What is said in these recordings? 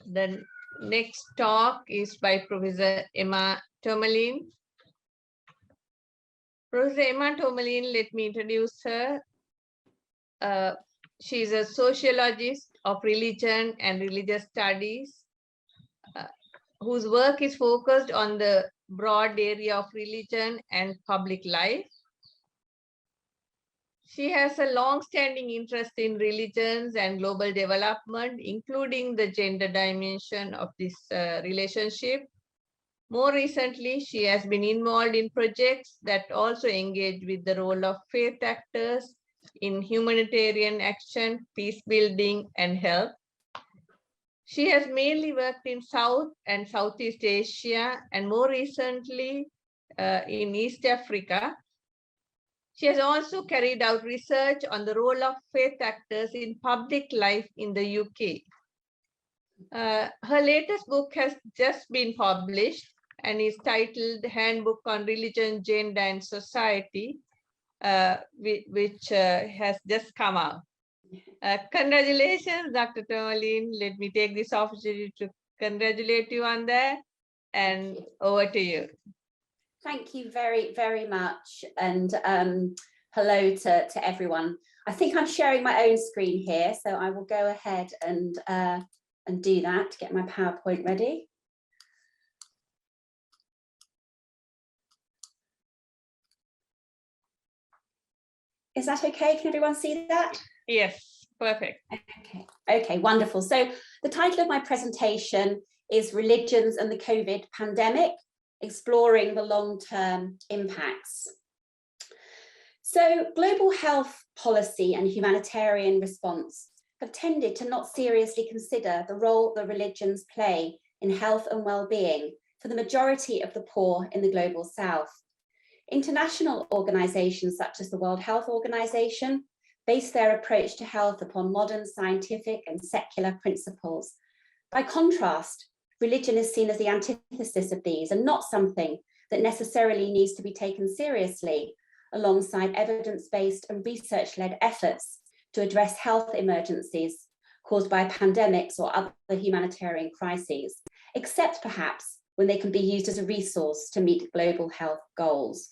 The next talk is by Professor Emma Tomalin. Professor Emma Tomalin, let me introduce her. She is a sociologist of religion and religious studies, whose work is focused on the broad area of religion and public life. She has a long-standing interest in religions and global development, including the gender dimension of this relationship. More recently, she has been involved in projects that also engage with the role of faith actors in humanitarian action, peace building, and health. She has mainly worked in South and Southeast Asia, and more recently in East Africa. She has also carried out research on the role of faith actors in public life in the UK. Her latest book has just been published and is titled Handbook on Religion, Gender and Society, which has just come out. Congratulations, Dr. Tomalin. Let me take this opportunity to congratulate you on that, and over to you. Thank you very, very much. And hello to everyone. I think I'm sharing my own screen here, so I will go ahead and do that to get my PowerPoint ready. Is that okay? Can everyone see that? Yes, perfect. Okay, wonderful. So the title of my presentation is Religions and the COVID Pandemic, Exploring the Long-Term Impacts. So global health policy and humanitarian response have tended to not seriously consider the role that religions play in health and well-being for the majority of the poor in the global south. International organizations such as the World Health Organization base their approach to health upon modern scientific and secular principles. By contrast, religion is seen as the antithesis of these and not something that necessarily needs to be taken seriously alongside evidence-based and research-led efforts to address health emergencies caused by pandemics or other humanitarian crises, except perhaps when they can be used as a resource to meet global health goals.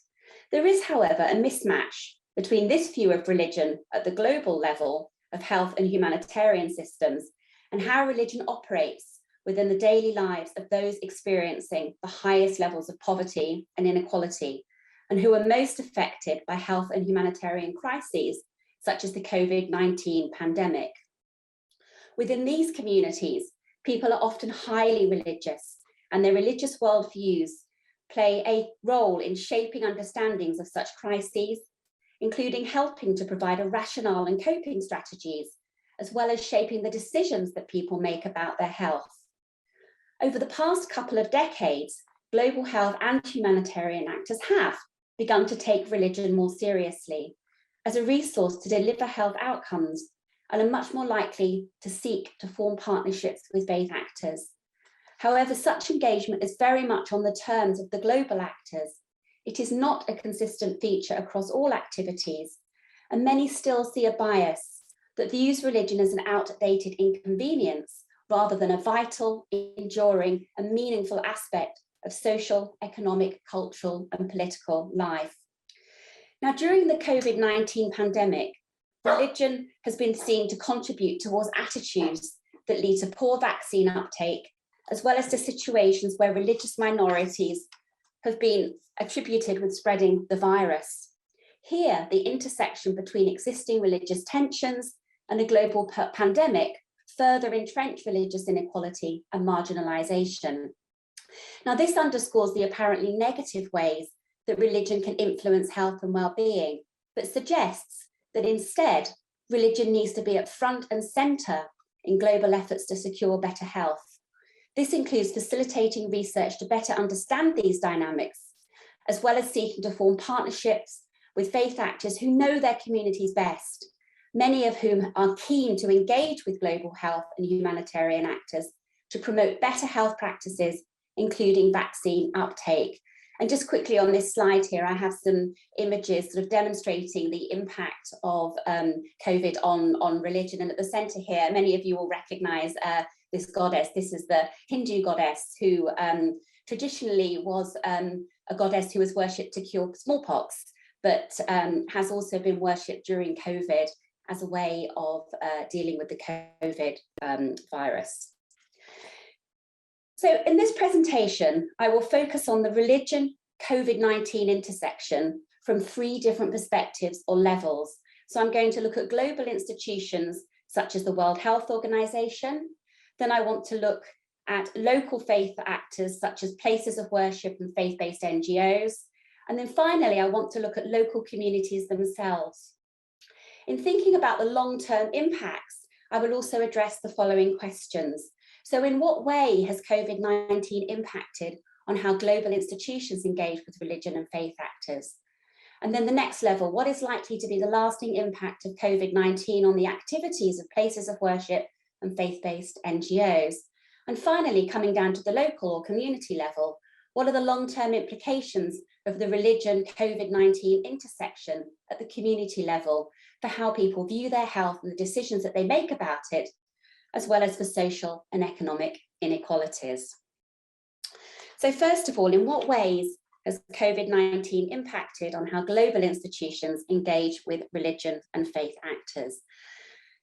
There is, however, a mismatch between this view of religion at the global level of health and humanitarian systems and how religion operates within the daily lives of those experiencing the highest levels of poverty and inequality, and who are most affected by health and humanitarian crises, such as the COVID-19 pandemic. Within these communities, people are often highly religious, and their religious worldviews play a role in shaping understandings of such crises, including helping to provide a rationale and coping strategies, as well as shaping the decisions that people make about their health. Over the past couple of decades, global health and humanitarian actors have begun to take religion more seriously as a resource to deliver health outcomes, and are much more likely to seek to form partnerships with faith actors. However, such engagement is very much on the terms of the global actors. It is not a consistent feature across all activities, and many still see a bias that views religion as an outdated inconvenience rather than a vital, enduring, and meaningful aspect of social, economic, cultural, and political life. Now, during the COVID-19 pandemic, religion has been seen to contribute towards attitudes that lead to poor vaccine uptake, as well as to situations where religious minorities have been attributed with spreading the virus. Here, the intersection between existing religious tensions and the global pandemic further entrench religious inequality and marginalization. Now, this underscores the apparently negative ways that religion can influence health and well-being, but suggests that instead, religion needs to be at front and center in global efforts to secure better health. This includes facilitating research to better understand these dynamics, as well as seeking to form partnerships with faith actors who know their communities best, many of whom are keen to engage with global health and humanitarian actors to promote better health practices, including vaccine uptake. And just quickly on this slide here, I have some images sort of demonstrating the impact of COVID on religion. And at the center here, many of you will recognize this goddess. This is the Hindu goddess who traditionally was a goddess who was worshipped to cure smallpox, but has also been worshipped during COVID as a way of dealing with the COVID virus. So in this presentation, I will focus on the religion COVID-19 intersection from 3 different perspectives or levels. So I'm going to look at global institutions such as the World Health Organization. Then I want to look at local faith actors such as places of worship and faith-based NGOs. And then finally, I want to look at local communities themselves. In thinking about the long-term impacts, I will also address the following questions. So in what way has COVID-19 impacted on how global institutions engage with religion and faith actors? And then the next level, what is likely to be the lasting impact of COVID-19 on the activities of places of worship and faith-based NGOs? And finally, coming down to the local or community level, what are the long-term implications of the religion COVID-19 intersection at the community level for how people view their health and the decisions that they make about it, as well as for social and economic inequalities? So first of all, in what ways has COVID-19 impacted on how global institutions engage with religion and faith actors?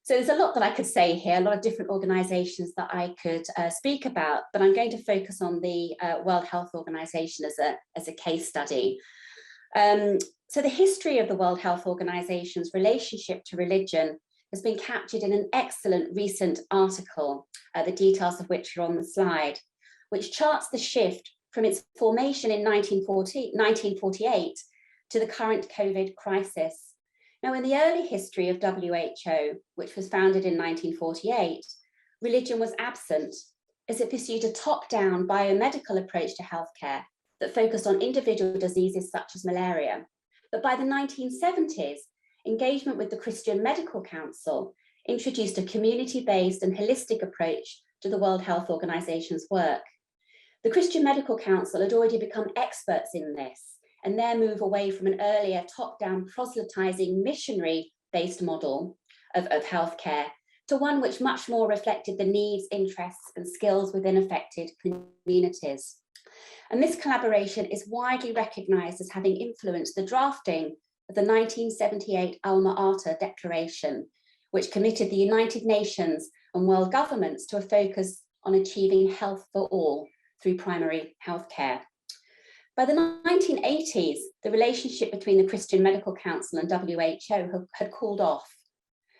So there's a lot that I could say here, a lot of different organisations that I could speak about, but I'm going to focus on the World Health Organization as a case study. So the history of the World Health Organization's relationship to religion has been captured in an excellent recent article, the details of which are on the slide, which charts the shift from its formation in 1948 to the current COVID crisis. Now, in the early history of WHO, which was founded in 1948, religion was absent as it pursued a top-down biomedical approach to healthcare that focused on individual diseases such as malaria. But by the 1970s, engagement with the Christian Medical Council introduced a community-based and holistic approach to the World Health Organization's work. The Christian Medical Council had already become experts in this, and their move away from an earlier top-down proselytizing missionary-based model of healthcare to one which much more reflected the needs, interests, and skills within affected communities. And this collaboration is widely recognized as having influenced the drafting of the 1978 Alma Ata Declaration, which committed the United Nations and world governments to a focus on achieving health for all through primary healthcare. By the 1980s, the relationship between the Christian Medical Council and WHO had cooled off,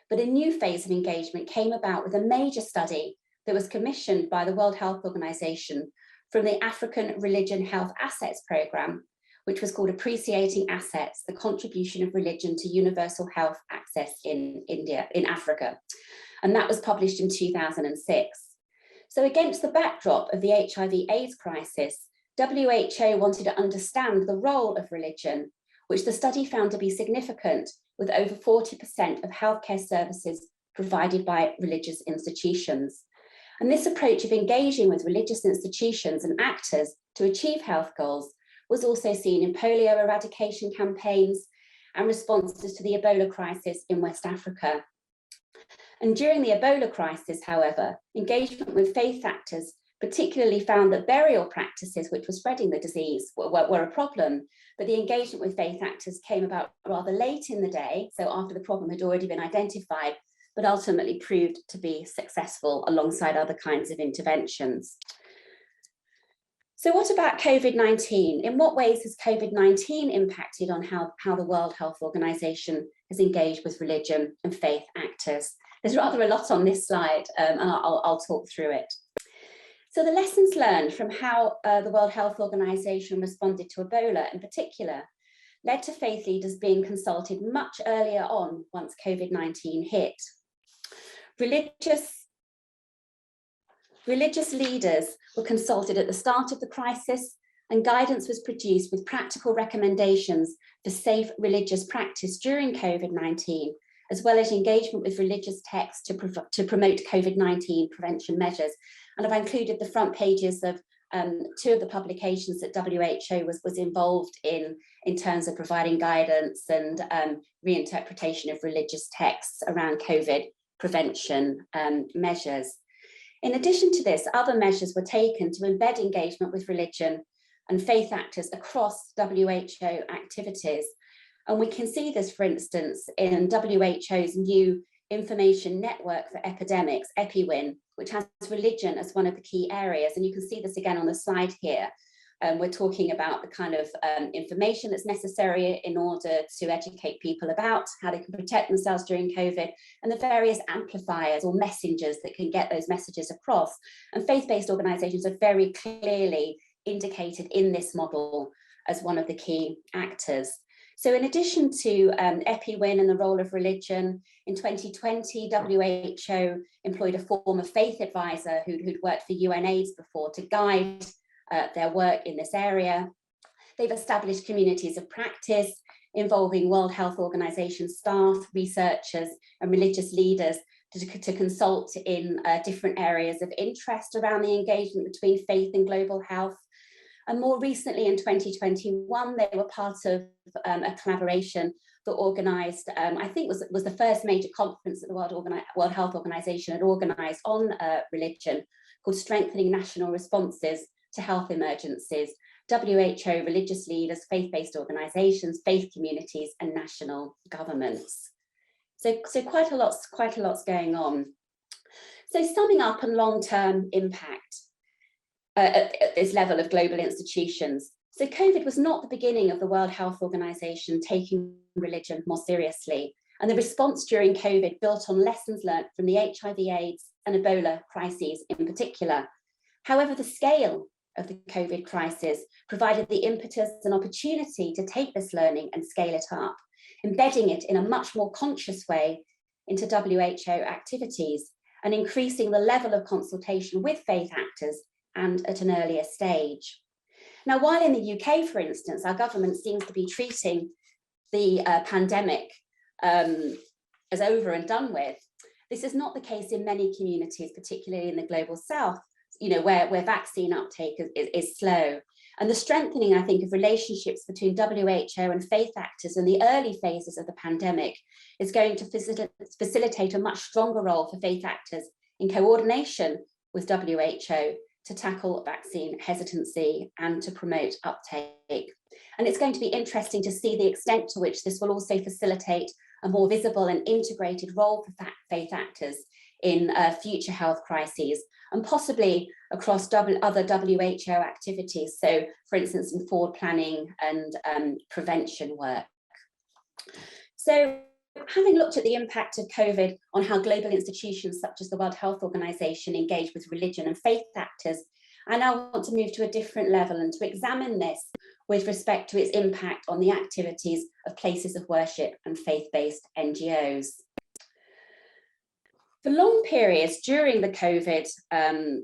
but a new phase of engagement came about with a major study that was commissioned by the World Health Organization from the African Religion Health Assets Programme, which was called Appreciating Assets, the Contribution of Religion to Universal Health Access in Africa. And that was published in 2006. So against the backdrop of the HIV/AIDS crisis, WHO wanted to understand the role of religion, which the study found to be significant, with over 40% of healthcare services provided by religious institutions. And this approach of engaging with religious institutions and actors to achieve health goals was also seen in polio eradication campaigns and responses to the Ebola crisis in West Africa. And during the Ebola crisis, however, engagement with faith actors particularly found that burial practices, which were spreading the disease, were a problem, but the engagement with faith actors came about rather late in the day, so after the problem had already been identified, but ultimately proved to be successful alongside other kinds of interventions. So what about COVID-19? In what ways has COVID-19 impacted on how the World Health Organization has engaged with religion and faith actors? There's rather a lot on this slide, and I'll talk through it. So the lessons learned from how the World Health Organization responded to Ebola in particular led to faith leaders being consulted much earlier on once COVID-19 hit. Religious leaders were consulted at the start of the crisis, and guidance was produced with practical recommendations for safe religious practice during COVID-19, as well as engagement with religious texts to promote COVID-19 prevention measures. And I've included the front pages of 2 of the publications that WHO was involved in terms of providing guidance and reinterpretation of religious texts around COVID prevention measures. In addition to this, other measures were taken to embed engagement with religion and faith actors across WHO activities. And we can see this, for instance, in WHO's new information network for epidemics, EpiWin, which has religion as one of the key areas. And you can see this again on the slide here. We're talking about the kind of information that's necessary in order to educate people about how they can protect themselves during COVID, and the various amplifiers or messengers that can get those messages across. And faith-based organisations are very clearly indicated in this model as one of the key actors. So in addition to EpiWin and the role of religion, in 2020, WHO employed a former faith advisor who'd worked for UNAIDS before to guide their work in this area. They've established communities of practice involving World Health Organization staff, researchers, and religious leaders to consult in different areas of interest around the engagement between faith and global health. And more recently in 2021, they were part of a collaboration that Organised, I think was the first major conference that the World Health Organization had organised on religion, called Strengthening National Responses to Health Emergencies, WHO, religious leaders, faith-based organisations, faith communities, and national governments. So quite a lot's going on. So summing up on long-term impact at this level of global institutions. So COVID was not the beginning of the World Health Organization taking religion more seriously. And the response during COVID built on lessons learned from the HIV/AIDS and Ebola crises in particular. However, the scale of the COVID crisis provided the impetus and opportunity to take this learning and scale it up, embedding it in a much more conscious way into WHO activities and increasing the level of consultation with faith actors and at an earlier stage. Now, while in the UK, for instance, our government seems to be treating the pandemic as over and done with, this is not the case in many communities, particularly in the global south, where vaccine uptake is slow. And the strengthening, I think, of relationships between WHO and faith actors in the early phases of the pandemic is going to facilitate a much stronger role for faith actors in coordination with WHO to tackle vaccine hesitancy and to promote uptake. And it's going to be interesting to see the extent to which this will also facilitate a more visible and integrated role for faith actors in future health crises, and possibly across other WHO activities. So, for instance, in forward planning and prevention work. So, having looked at the impact of COVID on how global institutions such as the World Health Organization engage with religion and faith actors, I now want to move to a different level and to examine this with respect to its impact on the activities of places of worship and faith-based NGOs. For long periods during the COVID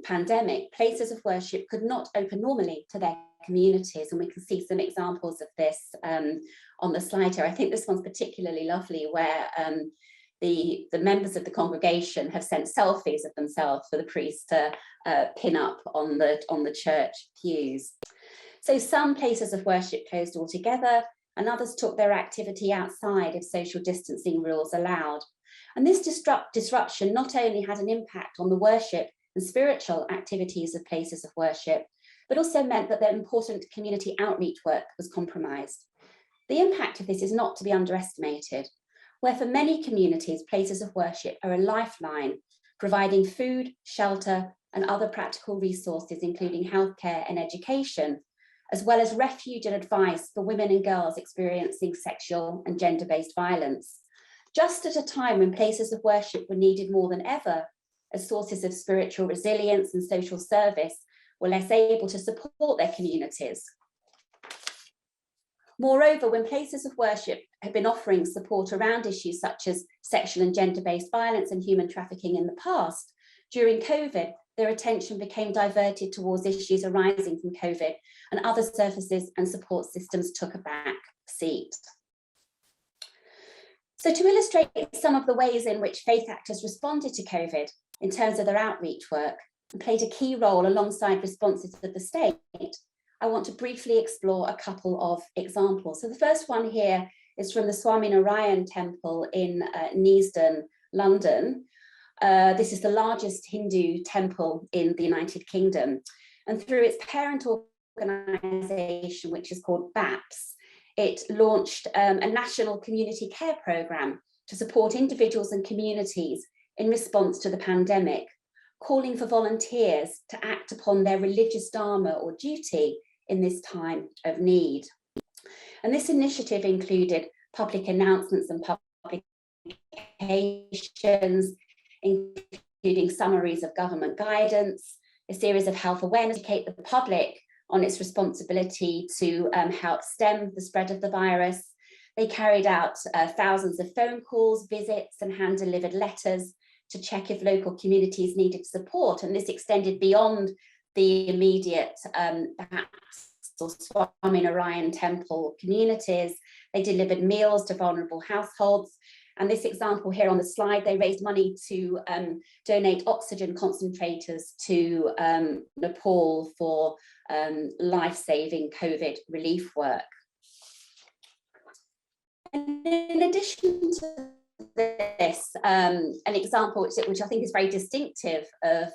pandemic, places of worship could not open normally to their communities, and we can see some examples of this on the slide here. I think this one's particularly lovely, where the members of the congregation have sent selfies of themselves for the priest to pin up on the church pews. So some places of worship closed altogether, and others took their activity outside if social distancing rules allowed. And this disruption not only had an impact on the worship and spiritual activities of places of worship, but also meant that their important community outreach work was compromised. The impact of this is not to be underestimated, where for many communities, places of worship are a lifeline, providing food, shelter, and other practical resources, including healthcare and education, as well as refuge and advice for women and girls experiencing sexual and gender-based violence. Just at a time when places of worship were needed more than ever as sources of spiritual resilience and social service were less able to support their communities. Moreover, when places of worship have been offering support around issues such as sexual and gender-based violence and human trafficking in the past, during COVID, their attention became diverted towards issues arising from COVID, and other services and support systems took a back seat. So to illustrate some of the ways in which faith actors responded to COVID in terms of their outreach work and played a key role alongside responses of the state, I want to briefly explore a couple of examples. So the first one here is from the Swaminarayan Temple in Neasden, London, This is the largest Hindu temple in the United Kingdom. And through its parent organisation, which is called BAPS, it launched a national community care programme to support individuals and communities in response to the pandemic, calling for volunteers to act upon their religious dharma or duty in this time of need. And this initiative included public announcements and publications, including summaries of government guidance, a series of health awareness to educate the public on its responsibility to help stem the spread of the virus. They carried out thousands of phone calls, visits, and hand-delivered letters to check if local communities needed support. And this extended beyond the immediate perhaps Swaminarayan temple communities. They delivered meals to vulnerable households. And this example here on the slide, they raised money to donate oxygen concentrators to Nepal for life-saving COVID relief work. And in addition to this, an example which I think is very distinctive of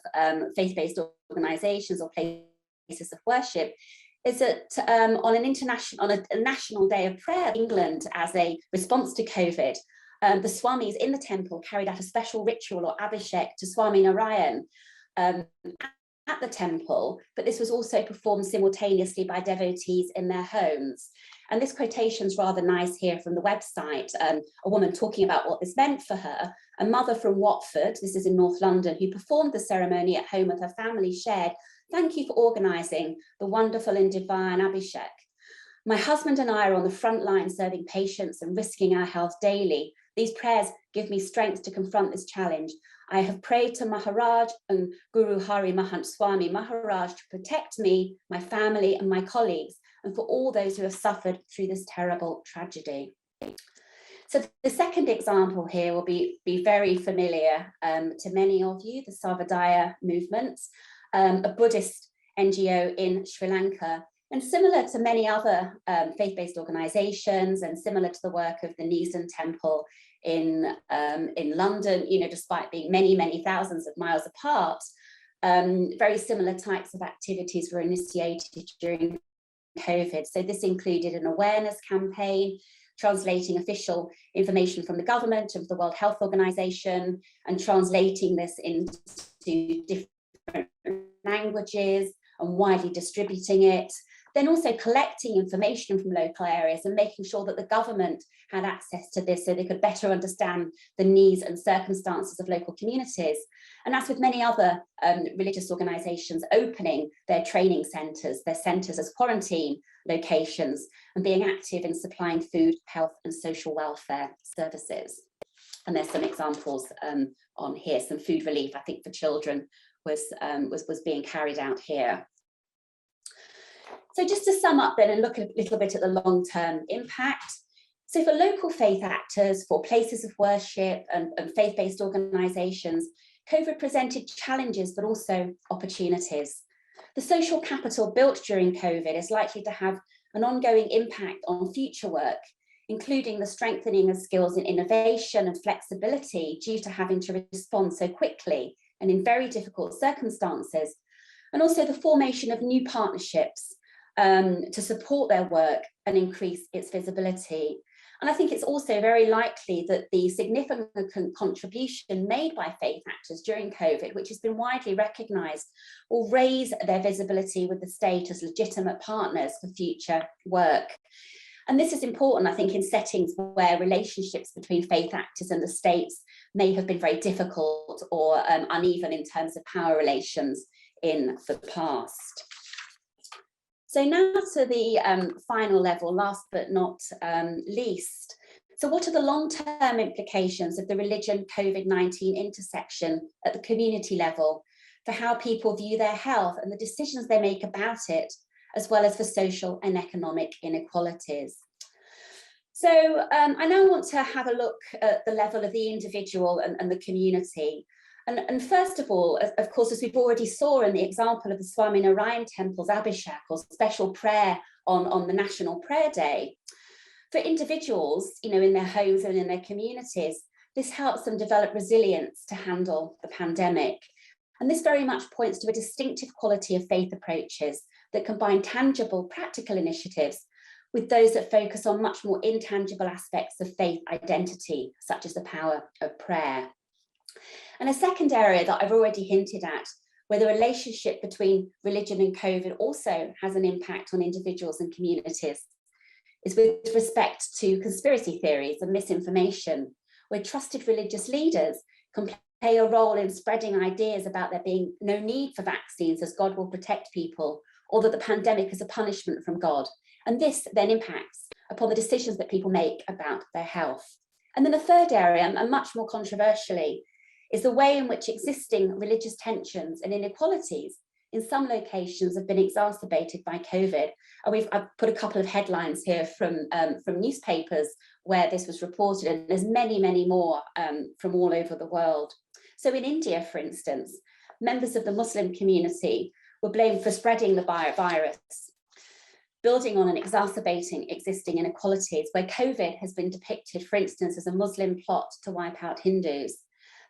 faith-based organisations or places of worship is that on a national day of prayer in England, as a response to COVID, the Swamis in the temple carried out a special ritual or abhishek to Swaminarayan at the temple, but this was also performed simultaneously by devotees in their homes. And this quotation is rather nice here from the website, a woman talking about what this meant for her. A mother from Watford, this is in North London, who performed the ceremony at home with her family, shared, "Thank you for organising the wonderful and divine abhishek. My husband and I are on the front line serving patients and risking our health daily. These prayers give me strength to confront this challenge. I have prayed to Maharaj and Guru Hari Mahant Swami Maharaj to protect me, my family and my colleagues, and for all those who have suffered through this terrible tragedy." So the second example here will be very familiar to many of you, the Savadaya Movement, a Buddhist NGO in Sri Lanka. And similar to many other faith-based organisations and similar to the work of the NASSL Temple in London, you know, despite being many, many thousands of miles apart, very similar types of activities were initiated during COVID. So this included an awareness campaign, translating official information from the government of the World Health Organization and translating this into different languages and widely distributing it. Then also collecting information from local areas and making sure that the government had access to this so they could better understand the needs and circumstances of local communities. And as with many other religious organisations, opening their training centres, their centres as quarantine locations, and being active in supplying food, health and social welfare services. And there's some examples on here. Some food relief, I think, for children was being carried out here. So just to sum up then and look a little bit at the long-term impact. So for local faith actors, for places of worship and faith-based organisations, COVID presented challenges, but also opportunities. The social capital built during COVID is likely to have an ongoing impact on future work, including the strengthening of skills in innovation and flexibility due to having to respond so quickly and in very difficult circumstances, and also the formation of new partnerships to support their work and increase its visibility. And I think it's also very likely that the significant contribution made by faith actors during COVID, which has been widely recognised, will raise their visibility with the state as legitimate partners for future work. And this is important, I think, in settings where relationships between faith actors and the states may have been very difficult or uneven in terms of power relations in the past. So now to the final level, last but not least. So what are the long-term implications of the religion COVID-19 intersection at the community level for how people view their health and the decisions they make about it, as well as for social and economic inequalities? So I now want to have a look at the level of the individual and the community. And first of all, of course, as we've already saw in the example of the Swaminarayan Temple's Abhishek, or special prayer on the National Prayer Day, for individuals, you know, in their homes and in their communities, This helps them develop resilience to handle the pandemic. And this very much points to a distinctive quality of faith approaches that combine tangible, practical initiatives with those that focus on much more intangible aspects of faith identity, such as the power of prayer. And a second area that I've already hinted at, where the relationship between religion and COVID also has an impact on individuals and communities, is with respect to conspiracy theories and misinformation, where trusted religious leaders can play a role in spreading ideas about there being no need for vaccines as God will protect people, or that the pandemic is a punishment from God. And this then impacts upon the decisions that people make about their health. And then a third area, and much more controversially, is the way in which existing religious tensions and inequalities in some locations have been exacerbated by COVID. And I've put a couple of headlines here from newspapers where this was reported, and there's many, many more from all over the world. So in India, for instance, members of the Muslim community were blamed for spreading the virus, building on and exacerbating existing inequalities, where COVID has been depicted, for instance, as a Muslim plot to wipe out Hindus.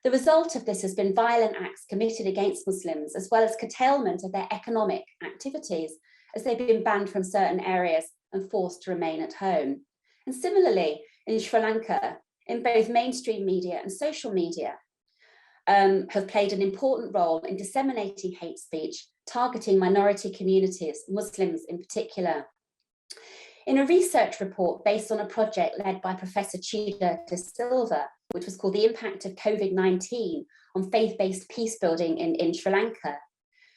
The result of this has been violent acts committed against Muslims, as well as curtailment of their economic activities, as they've been banned from certain areas and forced to remain at home. And similarly, in Sri Lanka, in both mainstream media and social media, have played an important role in disseminating hate speech, targeting minority communities, Muslims in particular. In a research report based on a project led by Professor Chida De Silva, which was called The Impact of COVID-19 on Faith-Based Peacebuilding in Sri Lanka,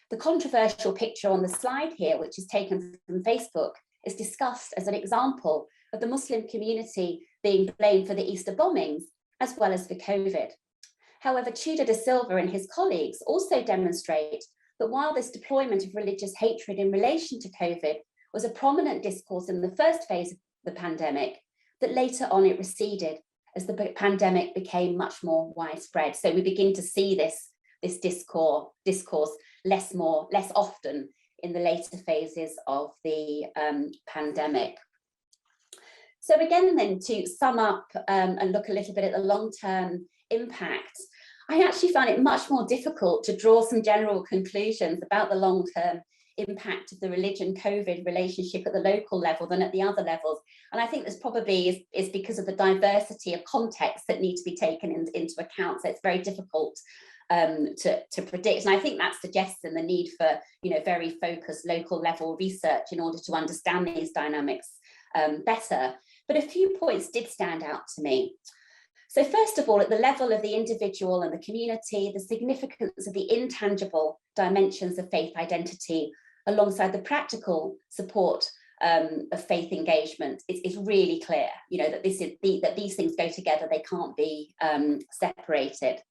the controversial picture on the slide here, which is taken from Facebook, is discussed as an example of the Muslim community being blamed for the Easter bombings, as well as for COVID. However, Chida De Silva and his colleagues also demonstrate that while this deployment of religious hatred in relation to COVID was a prominent discourse in the first phase of the pandemic, that later on it receded as the pandemic became much more widespread. So we begin to see this discourse less often in the later phases of the pandemic. So again, then, to sum up and look a little bit at the long-term impact, I actually found it much more difficult to draw some general conclusions about the long-term impact of the religion-COVID relationship at the local level than at the other levels. And I think this probably is because of the diversity of contexts that need to be taken into account. So it's very difficult to predict. And I think that suggests the need for very focused local level research in order to understand these dynamics better. But a few points did stand out to me. So first of all, at the level of the individual and the community, the significance of the intangible dimensions of faith identity alongside the practical support of faith engagement is really clear, that that these things go together, they can't be separated.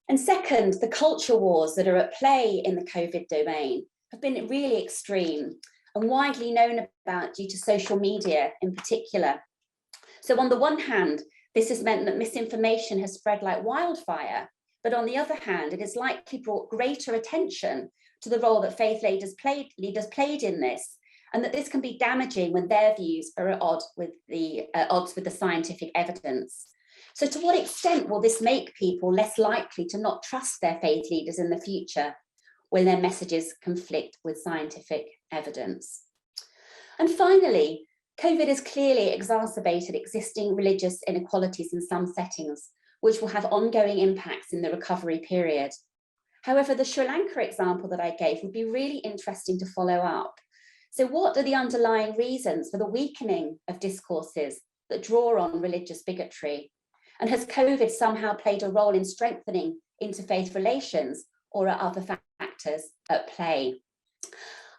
And second, the culture wars that are at play in the COVID domain have been really extreme and widely known about due to social media in particular. So on the one hand, this has meant that misinformation has spread like wildfire, but on the other hand, it has likely brought greater attention to the role that faith leaders played in this, and that this can be damaging when their views are at odds with the scientific evidence. So to what extent will this make people less likely to not trust their faith leaders in the future when their messages conflict with scientific evidence? And finally, COVID has clearly exacerbated existing religious inequalities in some settings, which will have ongoing impacts in the recovery period. However, the Sri Lanka example that I gave would be really interesting to follow up. So what are the underlying reasons for the weakening of discourses that draw on religious bigotry? And has COVID somehow played a role in strengthening interfaith relations, or are other factors at play?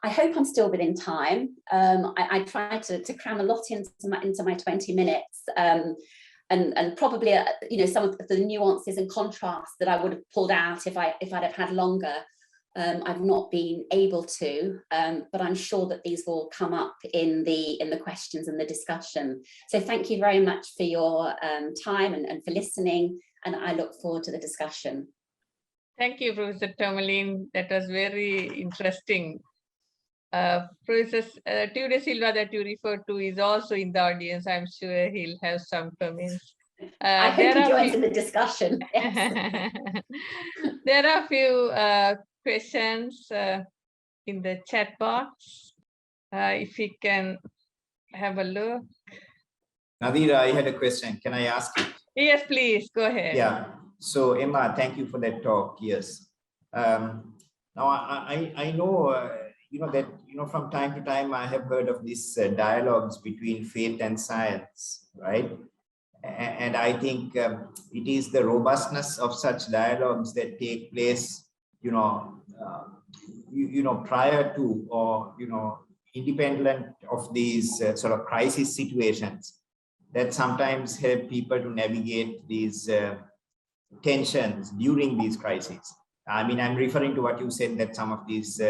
I hope I'm still within time. I tried to cram a lot into my 20 minutes, and probably some of the nuances and contrasts that I would have pulled out if I'd have had longer. I've not been able to, but I'm sure that these will come up in the questions and the discussion. So thank you very much for your time and for listening, and I look forward to the discussion. Thank you, Professor Tomalin. That was very interesting. Professor Ture Silva that you referred to is also in the audience. I'm sure he'll have some comments. I hope he joins in the discussion. Yes. There are a few questions in the chat box. If we can have a look. Nadira, I had a question. Can I ask it? Yes, please, go ahead. Yeah. So Emma, thank you for that talk. Yes. Now I know, that, from time to time I have heard of these dialogues between faith and science, right? And I think it is the robustness of such dialogues that take place, prior to, or, independent of these sort of crisis situations that sometimes help people to navigate these tensions during these crises. I mean, I'm referring to what you said, that some of these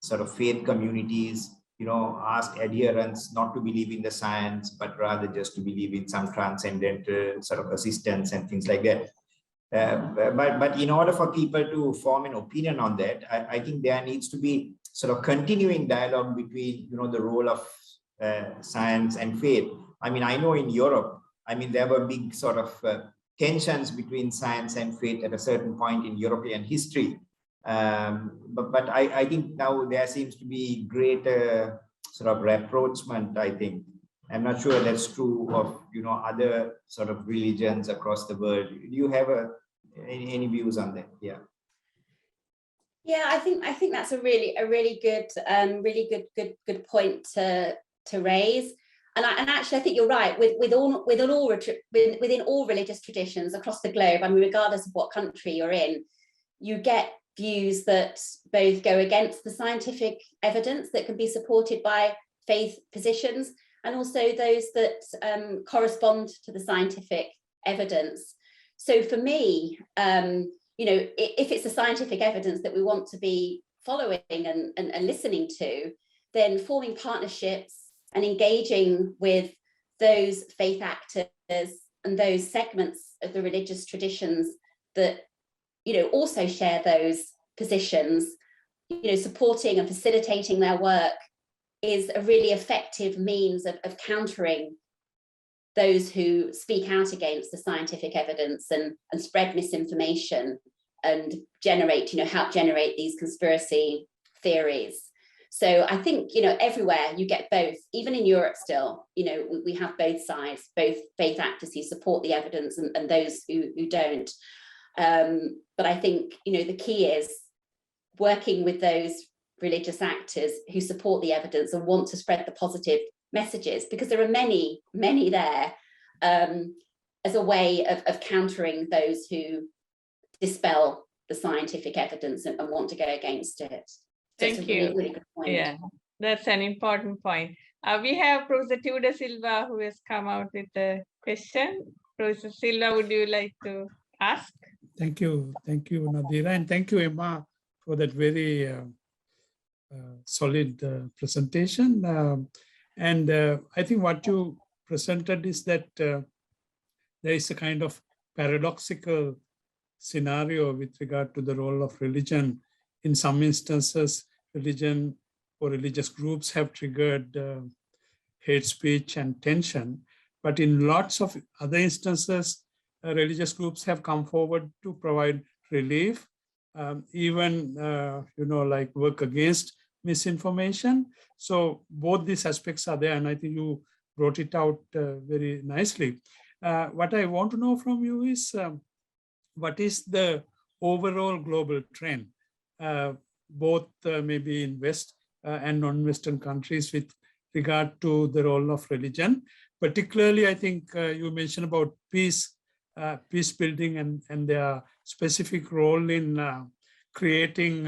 sort of faith communities, ask adherents not to believe in the science, but rather just to believe in some transcendental sort of assistance and things like that. But in order for people to form an opinion on that, I think there needs to be sort of continuing dialogue between, the role of science and faith. I mean, I know in Europe, there were big sort of tensions between science and faith at a certain point in European history. But I think now there seems to be greater sort of rapprochement, I think. I'm not sure that's true of, other sort of religions across the world. Do you have any views on that? Yeah. Yeah, I think that's a really good point to raise. And actually, I think you're right. Within all religious traditions across the globe, regardless of what country you're in, you get views that both go against the scientific evidence that can be supported by faith positions, and also those that correspond to the scientific evidence. So for me, if it's the scientific evidence that we want to be following and listening to, then forming partnerships and engaging with those faith actors and those segments of the religious traditions that, also share those positions, supporting and facilitating their work is a really effective means of countering those who speak out against the scientific evidence and spread misinformation and help generate these conspiracy theories. So I think, everywhere you get both, even in Europe still, we have both sides, both faith actors who support the evidence and those who don't. But I think, the key is working with those religious actors who support the evidence and want to spread the positive messages, because there are many there, as a way of countering those who dispel the scientific evidence and want to go against it. So Thank you. Really good point. Yeah, that's an important point. We have Professor Tudor Silva who has come out with a question. Professor Silva, would you like to ask? Thank you, Nadira, and thank you, Emma, for that very solid presentation. And I think what you presented is that there is a kind of paradoxical scenario with regard to the role of religion. In some instances, religion or religious groups have triggered hate speech and tension, but in lots of other instances, religious groups have come forward to provide relief, even like work against misinformation. So both these aspects are there, and I think you brought it out very nicely. What I want to know from you is what is the overall global trend, both maybe in West and non-Western countries with regard to the role of religion. Particularly, I think you mentioned about peace building and their specific role in creating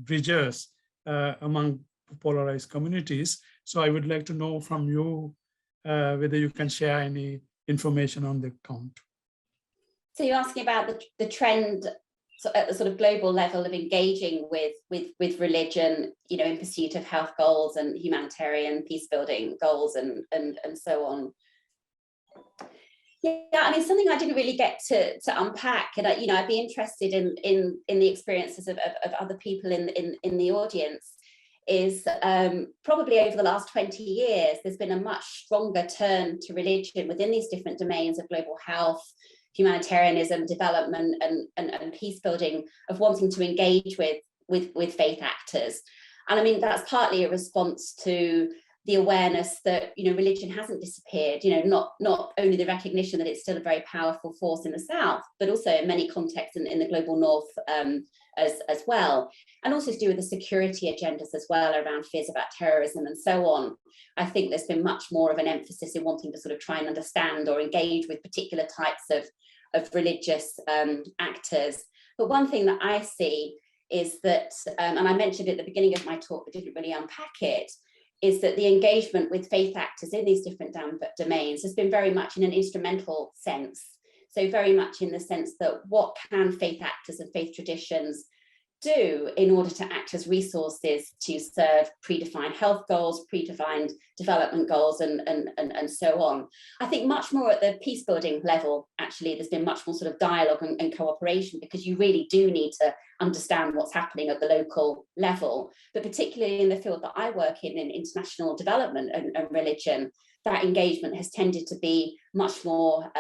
bridges among polarized communities. So I would like to know from you whether you can share any information on the count. So you're asking about the trend at the sort of global level of engaging with religion, in pursuit of health goals and humanitarian peace building goals and so on. Yeah, something I didn't really get to unpack, and I'd be interested in the experiences of other people in the audience, is probably over the last 20 years, there's been a much stronger turn to religion within these different domains of global health, humanitarianism, development, and peace building, of wanting to engage with faith actors. And I mean, that's partly a response to the awareness that, you know, religion hasn't disappeared, you know, not only the recognition that it's still a very powerful force in the South, but also in many contexts in the global North as well. And also to do with the security agendas as well, around fears about terrorism and so on. I think there's been much more of an emphasis in wanting to sort of try and understand or engage with particular types of religious actors. But one thing that I see is that, and I mentioned it at the beginning of my talk, but didn't really unpack it, is that the engagement with faith actors in these different domains has been very much in an instrumental sense. So very much in the sense that what can faith actors and faith traditions do in order to act as resources to serve predefined health goals, predefined development goals, and so on. I think much more at the peace building level, actually, there's been much more sort of dialogue and cooperation, because you really do need to understand what's happening at the local level. But particularly in the field that I work in international development and religion, that engagement has tended to be much more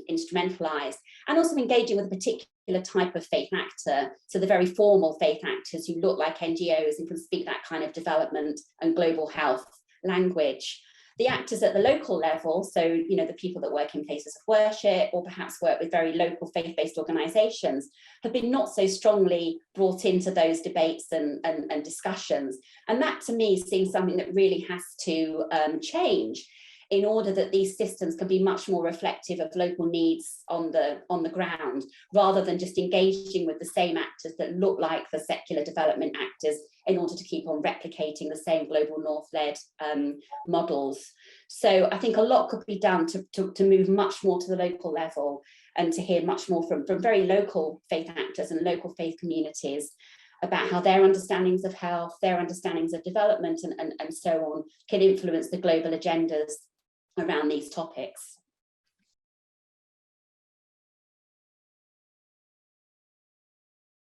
instrumentalized, and also engaging with a particular type of faith actor. So the very formal faith actors who look like NGOs and can speak that kind of development and global health language. The actors at the local level, so, you know, the people that work in places of worship or perhaps work with very local faith-based organizations, have been not so strongly brought into those debates and discussions. And that, to me, seems something that really has to change, in order that these systems can be much more reflective of local needs on the ground, rather than just engaging with the same actors that look like the secular development actors in order to keep on replicating the same global North-led models. So I think a lot could be done to move much more to the local level, and to hear much more from very local faith actors and local faith communities about how their understandings of health, their understandings of development and so on can influence the global agendas around these topics.